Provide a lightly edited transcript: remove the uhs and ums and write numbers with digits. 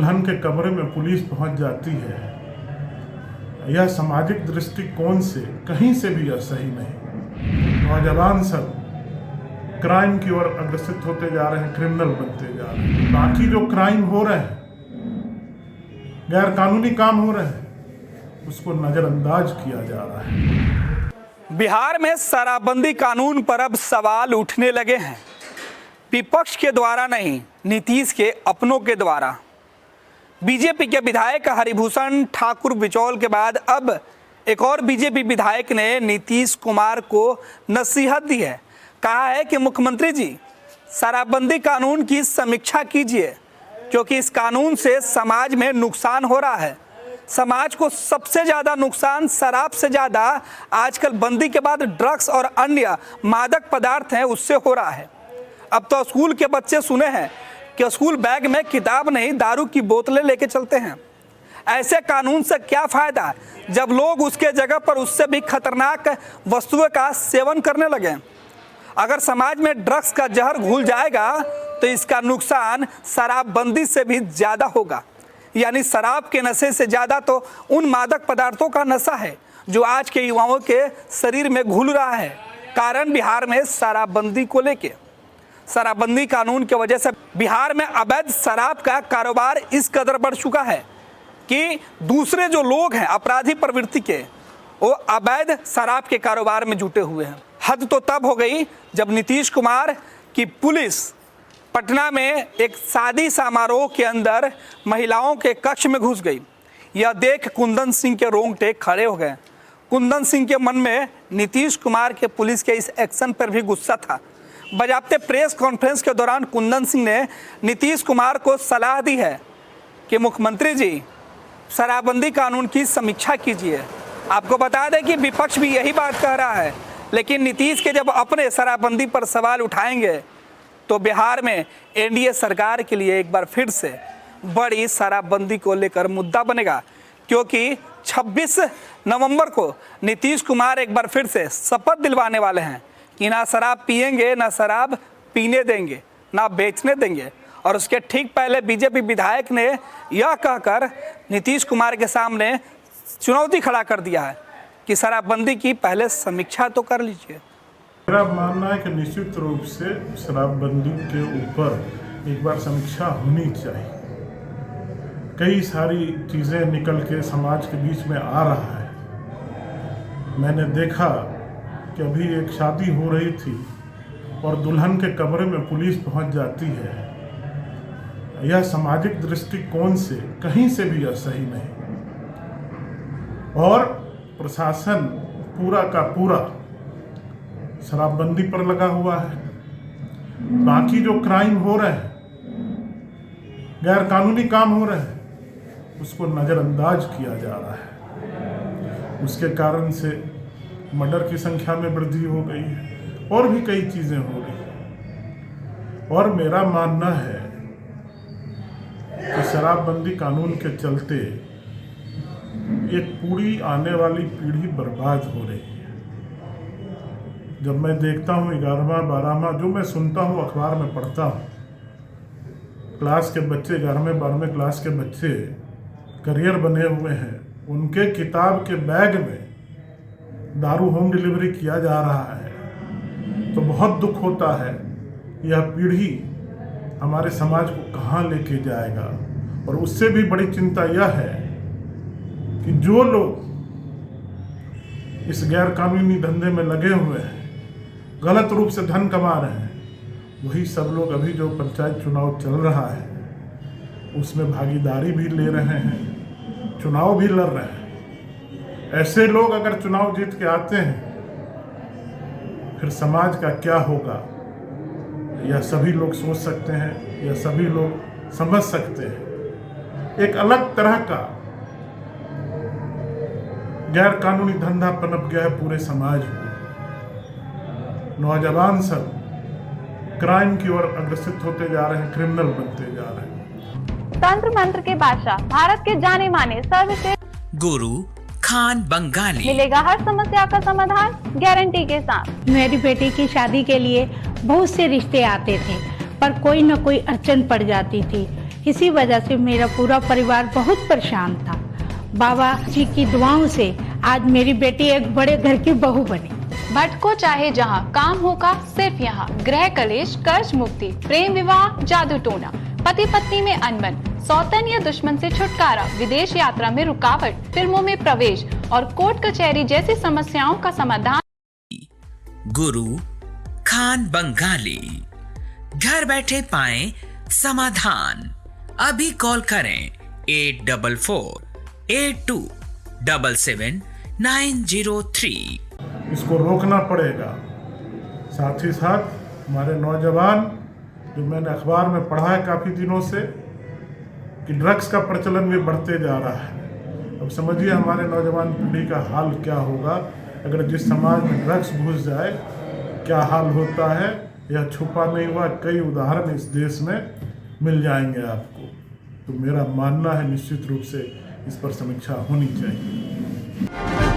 दुल्हन के कमरे में पुलिस पहुंच जाती है, यह सामाजिक दृष्टिकोण से कहीं से भी सही नहीं। नौजवान सब क्राइम की ओर अग्रसित होते जा रहे हैं, क्रिमिनल बनते जा रहे हैं। बाकी जो क्राइम हो रहे हैं, गैर कानूनी काम हो रहे हैं, उसको नजरअंदाज किया जा रहा है। बिहार में शराबबंदी कानून पर अब सवाल उठने लगे हैं, विपक्ष के द्वारा नहीं, नीतीश के अपनों के द्वारा। बीजेपी के विधायक हरिभूषण ठाकुर बिचौल के बाद अब एक और बीजेपी विधायक ने नीतीश कुमार को नसीहत दी है। कहा है कि मुख्यमंत्री जी, शराबबंदी कानून की समीक्षा कीजिए, क्योंकि इस कानून से समाज में नुकसान हो रहा है। समाज को सबसे ज़्यादा नुकसान शराब से ज़्यादा आजकल बंदी के बाद ड्रग्स और अन्य मादक पदार्थ हैं, उससे हो रहा है। अब तो स्कूल के बच्चे सुने हैं कि स्कूल बैग में किताब नहीं, दारू की बोतलें लेके चलते हैं। ऐसे कानून से क्या फ़ायदा जब लोग उसके जगह पर उससे भी खतरनाक वस्तुओं का सेवन करने लगे। अगर समाज में ड्रग्स का जहर घुल जाएगा तो इसका नुकसान शराबबंदी से भी ज़्यादा होगा। यानी शराब के नशे से ज़्यादा तो उन मादक पदार्थों का नशा है जो आज के युवाओं के शरीर में घुल रहा है। कारण बिहार में शराबबंदी को लेके, शराबबंदी कानून की वजह से बिहार में अवैध शराब का कारोबार इस कदर बढ़ चुका है कि दूसरे जो लोग हैं अपराधी प्रवृत्ति के, वो अवैध शराब के कारोबार में जुटे हुए हैं। हद तो तब हो गई जब नीतीश कुमार की पुलिस पटना में एक शादी समारोह के अंदर महिलाओं के कक्ष में घुस गई। यह देख कुंदन सिंह के रोंगटे खड़े हो गए। कुंदन सिंह के मन में नीतीश कुमार के पुलिस के इस एक्शन पर भी गुस्सा था। बजाते प्रेस कॉन्फ्रेंस के दौरान कुंदन सिंह ने नीतीश कुमार को सलाह दी है कि मुख्यमंत्री जी, शराबबंदी कानून की समीक्षा कीजिए। आपको बता दें कि विपक्ष भी यही बात कह रहा है, लेकिन नीतीश के जब अपने शराबबंदी पर सवाल उठाएंगे तो बिहार में एनडीए सरकार के लिए एक बार फिर से बड़ी शराबबंदी को लेकर मुद्दा बनेगा, क्योंकि 26 नवंबर को नीतीश कुमार एक बार फिर से शपथ दिलवाने वाले हैं कि ना शराब पिएंगे, ना शराब पीने देंगे, ना बेचने देंगे। और उसके ठीक पहले बीजेपी विधायक ने यह कहकर नीतीश कुमार के सामने चुनौती खड़ा कर दिया है कि शराबबंदी की पहले समीक्षा तो कर लीजिए। मेरा मानना है कि निश्चित रूप से शराबबंदी के ऊपर एक बार समीक्षा होनी चाहिए। कई सारी चीज़ें निकल के समाज के बीच में आ रहा है। मैंने देखा कि अभी एक शादी हो रही थी और दुल्हन के कमरे में पुलिस पहुंच जाती है। यह सामाजिक दृष्टिकोण से कहीं से भी सही नहीं। और प्रशासन पूरा का पूरा शराबबंदी पर लगा हुआ है। बाकी जो क्राइम हो रहे हैं, गैर कानूनी काम हो रहे हैं, उसको नज़रअंदाज किया जा रहा है। उसके कारण से मर्डर की संख्या में वृद्धि हो गई है और भी कई चीज़ें हो रही हैं। और मेरा मानना है कि शराबबंदी कानून के चलते एक पूरी आने वाली पीढ़ी बर्बाद हो रही है। जब मैं देखता हूँ 11वां 12वां, जो मैं सुनता हूँ अखबार में पढ़ता हूँ, क्लास के बच्चे, 11वें 12वें क्लास के बच्चे करियर बने हुए हैं, उनके किताब के बैग में दारू होम डिलीवरी किया जा रहा है, तो बहुत दुख होता है। यह पीढ़ी हमारे समाज को कहाँ लेके जाएगा। और उससे भी बड़ी चिंता यह है कि जो लोग इस गैर कानूनी धंधे में लगे हुए हैं, गलत रूप से धन कमा रहे हैं, वही सब लोग अभी जो पंचायत चुनाव चल रहा है उसमें भागीदारी भी ले रहे हैं, चुनाव भी लड़ रहे हैं। ऐसे लोग अगर चुनाव जीत के आते हैं, फिर समाज का क्या होगा, यह सभी लोग सोच सकते हैं, यह सभी लोग समझ सकते हैं। एक अलग तरह का गैर कानूनी धंधा पनप गया है पूरे समाज में। नौजवान सब क्राइम की ओर अग्रसित होते जा रहे हैं, क्रिमिनल बनते जा रहे हैं। तंत्र मंत्र के बादशाह, भारत के जाने माने सर्वश्रेष्ठ गुरु खान बंगाली, मिलेगा हर समस्या का समाधान गारंटी के साथ। मेरी बेटी की शादी के लिए बहुत से रिश्ते आते थे, पर कोई न कोई अड़चन पड़ जाती थी। इसी वजह से मेरा पूरा परिवार बहुत परेशान था। बाबा जी की दुआओं से आज मेरी बेटी एक बड़े घर की बहू बनी। भटको चाहे जहां, काम होगा सिर्फ यहाँ। गृह कलेश, कर्ज मुक्ति, प्रेम विवाह, जादू टोना, पति पत्नी में अनबन, सौतन या दुश्मन से छुटकारा, विदेश यात्रा में रुकावट, फिल्मों में प्रवेश और कोर्ट कचहरी जैसी समस्याओं का समाधान। गुरु खान बंगाली, घर बैठे पाएं समाधान। अभी कॉल करें 8448277903। इसको रोकना पड़ेगा। साथ ही साथ हमारे नौजवान, जो मैंने अखबार में पढ़ा है काफ़ी दिनों से कि ड्रग्स का प्रचलन भी बढ़ते जा रहा है। अब समझिए हमारे नौजवान पीढ़ी का हाल क्या होगा अगर जिस समाज में ड्रग्स घुस जाए, क्या हाल होता है। यह छुपा नहीं हुआ, कई उदाहरण इस देश में मिल जाएंगे आपको। तो मेरा मानना है निश्चित रूप से इस पर समीक्षा होनी चाहिए।